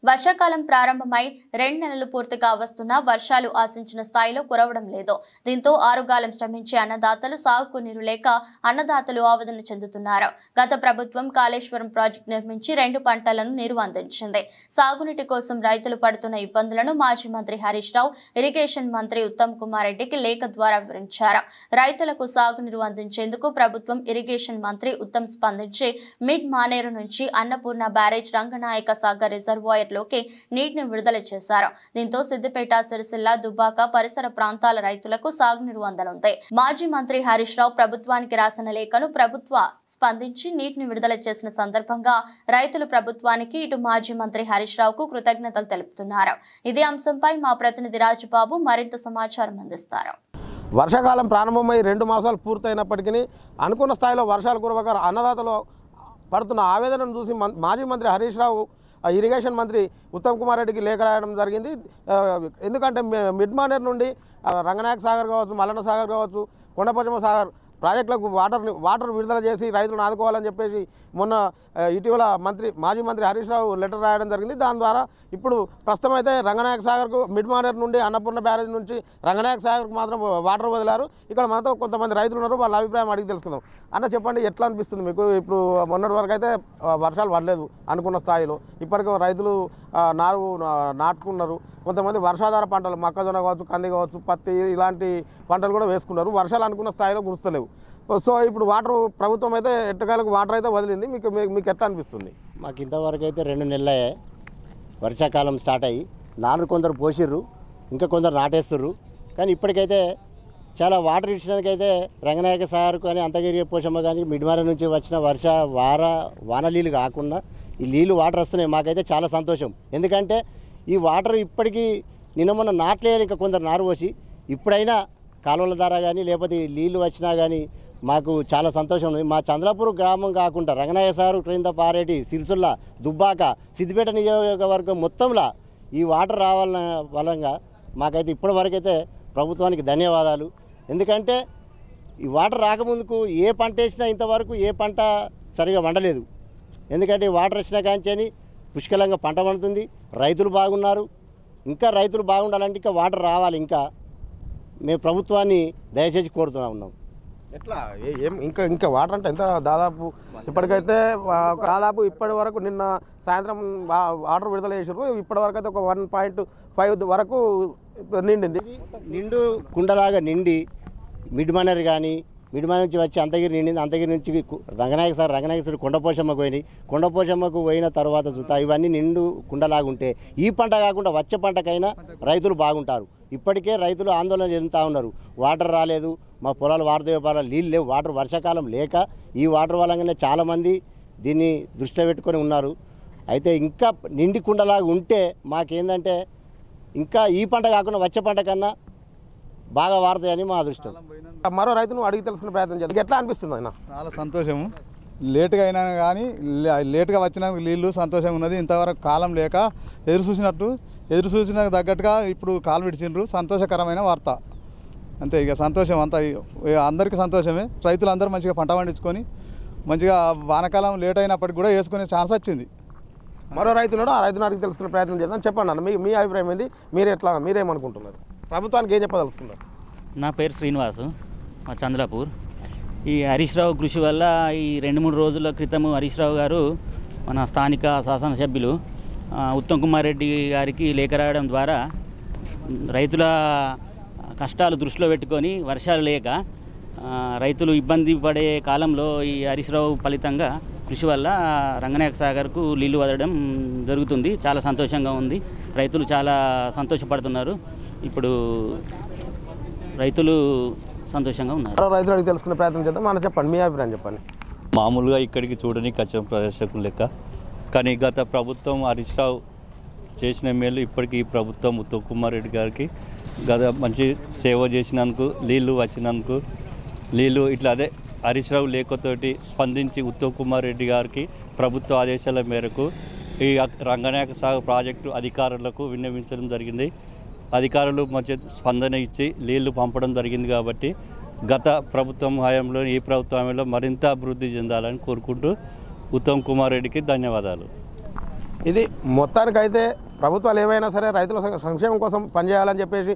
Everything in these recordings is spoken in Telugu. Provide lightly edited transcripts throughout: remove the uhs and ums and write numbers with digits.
వర్షాకాలం ప్రారంభమై 2 నెలలు పూర్తిగా వస్తున్నా వర్షాలు ఆశించిన స్థాయిలో కురవడం లేదు. దీంతో ఆరుగాలం శ్రమించే అన్నదాతలు సాగుకు నీరు లేక అన్నదాతలు ఆవేదన చెందుతున్నారు. గత ప్రభుత్వం కాళేశ్వరం ప్రాజెక్టు నిర్మించి 2 పంటలను నీరు అందించింది. సాగునీటి కోసం రైతులు పడుతున్న ఇబ్బందులను మాజీ మంత్రి హరీష్ రావు ఇరిగేషన్ మంత్రి ఉత్తమ్ కుమార్ రెడ్డికి లేఖ ద్వారా వివరించారు. రైతులకు సాగునీరు అందించేందుకు ప్రభుత్వం ఇరిగేషన్ మంత్రి ఉత్తమ్ స్పందించి మిడ్ మానేరు నుంచి అన్నపూర్ణ బ్యారేజ్ రంగనాయక సాగర్ రిజర్వాయర్ లోకి నీటిని విడుదల చేశారు. దీంతో సిద్దిపేట, సిరిసిల్ల, దుబ్బాక పరిసర ప్రాంతాల రైతులకు సాగునీరు అందనుంది. మాజీ మంత్రి హరీష్ రావు ప్రభుత్వానికి రాసిన లేఖను ప్రభుత్వ స్పందించి నీటిని విడుదల చేసిన సందర్భంగా రైతులు ప్రభుత్వానికి ఇటు మాజీ మంత్రి హరీష్ రావుకు కృతజ్ఞతలు తెలుపుతున్నారు. ఇదే అంశంపై మా ప్రతినిధి రాజుబాబు మరింత సమాచారం అందిస్తారు. వర్షాకాలం ప్రారంభమై 2 మాసాలు పూర్తయినప్పటికీ అనుకున్న స్థాయిలో వర్షాలు కురవక అన్నదాతలు పడుతున్న ఆవేదనను చూసి మాజీ మంత్రి హరీష్ రావు ఇరిగేషన్ మంత్రి ఉత్తమ్ కుమార్ రెడ్డికి లేఖ రాయడం జరిగింది. ఎందుకంటే మిడ్ మానేర్ నుండి రంగనాయక సాగర్ కావచ్చు, మల్లన్న సాగర్ కావచ్చు, కొండపోచమ్మ సాగర్ ప్రాజెక్టులకు వాటర్ విడుదల చేసి రైతులను ఆదుకోవాలని చెప్పేసి మొన్న ఇటీవల మాజీ మంత్రి హరీష్ రావు లెటర్ రాయడం జరిగింది. దాని ద్వారా ఇప్పుడు ప్రస్తుతం అయితే రంగనాయక సాగర్కు మిడ్ మానేర్ నుండి అన్నపూర్ణ బ్యారేజ్ నుంచి రంగనాయక సాగర్కు మాత్రం వాటర్ వదిలారు. ఇక్కడ మనతో కొంతమంది రైతులు ఉన్నారు, వాళ్ళ అభిప్రాయం అడిగి తెలుసుకుందాం. అన్న చెప్పండి, ఎట్లా అనిపిస్తుంది మీకు? ఇప్పుడు మొన్నటి వరకు అయితే వర్షాలు పడలేదు అనుకున్న స్థాయిలో. ఇప్పటికీ రైతులు నారు నాటుకున్నారు. కొంతమంది వర్షాధార పంటలు మొక్కజొన్న కావచ్చు, కంది కావచ్చు, పత్తి ఇలాంటి పంటలు కూడా వేసుకున్నారు. వర్షాలు అనుకున్న స్థాయిలో కురుస్తలేవు. సో ఇప్పుడు వాటర్ ప్రభుత్వం అయితే ఎట్టకాలకు వాటర్ అయితే వదిలింది. మీకు ఎట్లా అనిపిస్తుంది? మాకు ఇంతవరకు అయితే 2 నెలలే వర్షాకాలం స్టార్ట్ అయ్యి నారు కొందరు పోసిర్రు, ఇంకా కొందరు నాటేస్తుర్రు. కానీ ఇప్పటికైతే చాలా వాటర్ ఇచ్చినందుకైతే రంగనాయక సాగర్ కానీ అంతగిరి పోషమ్మ కానీ మిడ్మార నుంచి వచ్చిన వాన నీళ్ళు కాకుండా ఈ నీళ్ళు వాటర్ వస్తున్నాయి. మాకైతే చాలా సంతోషం. ఎందుకంటే ఈ వాటర్ ఇప్పటికీ నిన్న మొన్న నాట్లేదు, ఇంకా కొందరు నారు పోసి ఇప్పుడైనా కాలువల ద్వారా కానీ లేకపోతే నీళ్ళు వచ్చినా కానీ మాకు చాలా సంతోషం ఉంది. మా చంద్రపూర్ గ్రామం కాకుండా రంగనాయక సాగర్ క్రింద పారేటి, సిరిసిల్ల, దుబ్బాక, సిద్దిపేట నియోజకవర్గం మొత్తంలో ఈ వాటర్ రావాలన్న వలంగా మాకైతే ఇప్పటి వరకైతే ప్రభుత్వానికి ధన్యవాదాలు. ఎందుకంటే ఈ వాటర్ రాకముందుకు ఏ పంట వేసినా ఇంతవరకు ఏ పంట సరిగా వండలేదు. ఎందుకంటే ఈ వాటర్ వచ్చినా కానీ పుష్కలంగా పంట పండుతుంది, రైతులు బాగున్నారు. ఇంకా రైతులు బాగుండాలంటే ఇంకా వాటర్ రావాలి. ఇంకా మేము ప్రభుత్వాన్ని దయచేసి కోరుతూ ఉన్నాం. ఎట్లా ఇంకా వాటర్ అంటే ఎంత? దాదాపు ఇప్పటికైతే ఇప్పటి వరకు నిన్న సాయంత్రం వాటర్ విడుదల చేసారు. ఇప్పటి వరకు అయితే ఒక 1.5 వరకు నిండింది. నిండు కుండలాగా నిండి మిడ్ మానేర్ కానీ మిడ్ మానేర్ నుంచి వచ్చి అంతగిరి నిండింది. అంతగిరి నుంచి రంగనాయక సాగర్ కొండపోచమ్మకు పోయినాయి. కొండపోచమ్మకు పోయిన తర్వాత చూస్తా ఇవన్నీ నిండు కుండలాగా ఉంటే ఈ పంట కాకుండా వచ్చే పంటకైనా రైతులు బాగుంటారు. ఇప్పటికే రైతులు ఆందోళన చెందుతూ ఉన్నారు. వాటర్ రాలేదు, మా పొలాలు వారదేపాల నీళ్ళు లేవు. వాటర్ వర్షాకాలం లేక ఈ వాటర్ వల్లనే చాలామంది దీన్ని దృష్టిలో పెట్టుకొని ఉన్నారు. అయితే ఇంకా నిండి కుండలాగా ఉంటే మాకేందంటే ఇంకా ఈ పంట కాకుండా వచ్చే పంట కన్నా బాగా వారతాయని మా అదృష్టం. మరో రైతును అడిగి తెలుసుకునే ప్రయత్నం చేద్దాం. ఎట్లా అనిపిస్తుంది ఆయన? చాలా సంతోషము. లేటుగా అయినా కానీ లేటుగా వచ్చిన నీళ్ళు సంతోషంగా ఉన్నది. ఇంతవరకు కాలం లేక ఎదురు చూసిన తగ్గట్టుగా ఇప్పుడు కాలు విడిచిండ్రు. సంతోషకరమైన వార్త అంతే. ఇక సంతోషం అంతా అందరికీ సంతోషమే. రైతులు అందరూ మంచిగా పంట పండించుకొని మంచిగా వానకాలం లేట్ అయినప్పటికి కూడా వేసుకునే ఛాన్స్ వచ్చింది. మరో రైతులు ఆ రైతును అడిగి తెలుసుకునే ప్రయత్నం చేద్దాం. చెప్పండి అన్న, మీ అభిప్రాయం ఏంది? మీరేమనుకుంటున్నారు? ప్రభుత్వానికి ఏం చెప్పదలుచుకున్నారు? నా పేరు శ్రీనివాసు, మా చంద్రపూర్. ఈ హరీష్ రావు కృషి వల్ల ఈ 2-3 రోజుల క్రితం హరీష్ రావు గారు మన స్థానిక శాసనసభ్యులు ఉత్తమ్ కుమార్ రెడ్డి గారికి లేఖ రాయడం ద్వారా రైతుల కష్టాలు దృష్టిలో పెట్టుకొని వర్షాలు లేక రైతులు ఇబ్బంది పడే కాలంలో ఈ హరీష్ రావు ఫలితంగా కృషి వల్ల రంగనాయక సాగర్కు నీళ్లు వదలడం జరుగుతుంది. చాలా సంతోషంగా ఉంది. రైతులు చాలా సంతోషపడుతున్నారు. ఇప్పుడు రైతులు సంతోషంగా ఉన్నారు. రైతులు అడిగి తెలుసుకునే ప్రయత్నం చేద్దాం. మనం చెప్పండి, మీ అభిప్రాయం చెప్పండి. మామూలుగా ఇక్కడికి చూడడానికి వచ్చిన ప్రదర్శకులు లెక్క, కానీ గత ప్రభుత్వం హరీష్ రావు చేసిన మేలు ఇప్పటికీ ఈ ప్రభుత్వం ఉత్తమ్ కుమార్ రెడ్డి గారికి గత మంచి సేవ చేసినందుకు, నీళ్ళు వచ్చినందుకు, నీళ్ళు ఇట్లా అదే హరీష్ రావు లేఖతోటి స్పందించి ఉత్తమ్ కుమార్ రెడ్డి గారికి ప్రభుత్వ ఆదేశాల మేరకు ఈ రంగనాయక సాగర్ ప్రాజెక్టు అధికారులకు విన్నవించడం జరిగింది. అధికారులు మంచి స్పందన ఇచ్చి నీళ్లు పంపడం జరిగింది. కాబట్టి గత ప్రభుత్వం హయాంలో ఈ ప్రభుత్వంలో మరింత అభివృద్ధి చెందాలని కోరుకుంటూ ఉత్తమ్ కుమార్ రెడ్డికి ధన్యవాదాలు. ఇది మొత్తానికైతే ప్రభుత్వాలు ఏవైనా సరే రైతుల సంక్షేమం కోసం పనిచేయాలని చెప్పేసి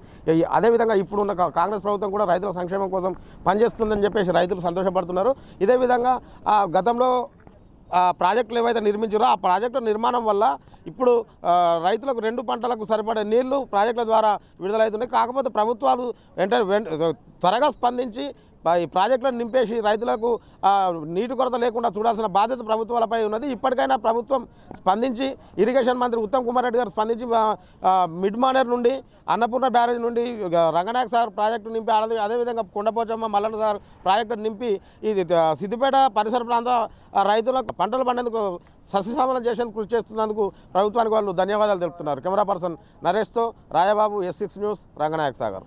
అదేవిధంగా ఇప్పుడున్న కాంగ్రెస్ ప్రభుత్వం కూడా రైతుల సంక్షేమం కోసం పనిచేస్తుందని చెప్పేసి రైతులు సంతోషపడుతున్నారు. ఇదే విధంగా గతంలో ప్రాజెక్టులు ఏవైతే నిర్మించారో ఆ ప్రాజెక్టుల నిర్మాణం వల్ల ఇప్పుడు రైతులకు 2 పంటలకు సరిపడే నీళ్లు ప్రాజెక్టుల ద్వారా విడుదలవుతున్నాయి. కాకపోతే ప్రభుత్వాలు త్వరగా స్పందించి ఈ ప్రాజెక్టులను నింపేసి రైతులకు నీటి కొరత లేకుండా చూడాల్సిన బాధ్యత ప్రభుత్వాలపై ఉన్నది. ఇప్పటికైనా ప్రభుత్వం స్పందించి ఇరిగేషన్ మంత్రి ఉత్తమ్ కుమార్ రెడ్డి గారు స్పందించి మిడ్ మానేర్ నుండి అన్నపూర్ణ బ్యారేజ్ నుండి రంగనాయక సాగర్ ప్రాజెక్టు నింపి అదేవిధంగా కొండపోచమ్మ మల్లన్న సాగర్ ప్రాజెక్టు నింపి ఇది సిద్దిపేట పరిసర ప్రాంత రైతులకు పంటలు పండేందుకు సస్యశ్యామలం చేసేందుకు కృషి చేస్తున్నందుకు ప్రభుత్వానికి వాళ్ళు ధన్యవాదాలు తెలుపుతున్నారు. కెమెరా పర్సన్ నరేష్తో రాయబాబు, S6 న్యూస్, రంగనాయక సాగర్.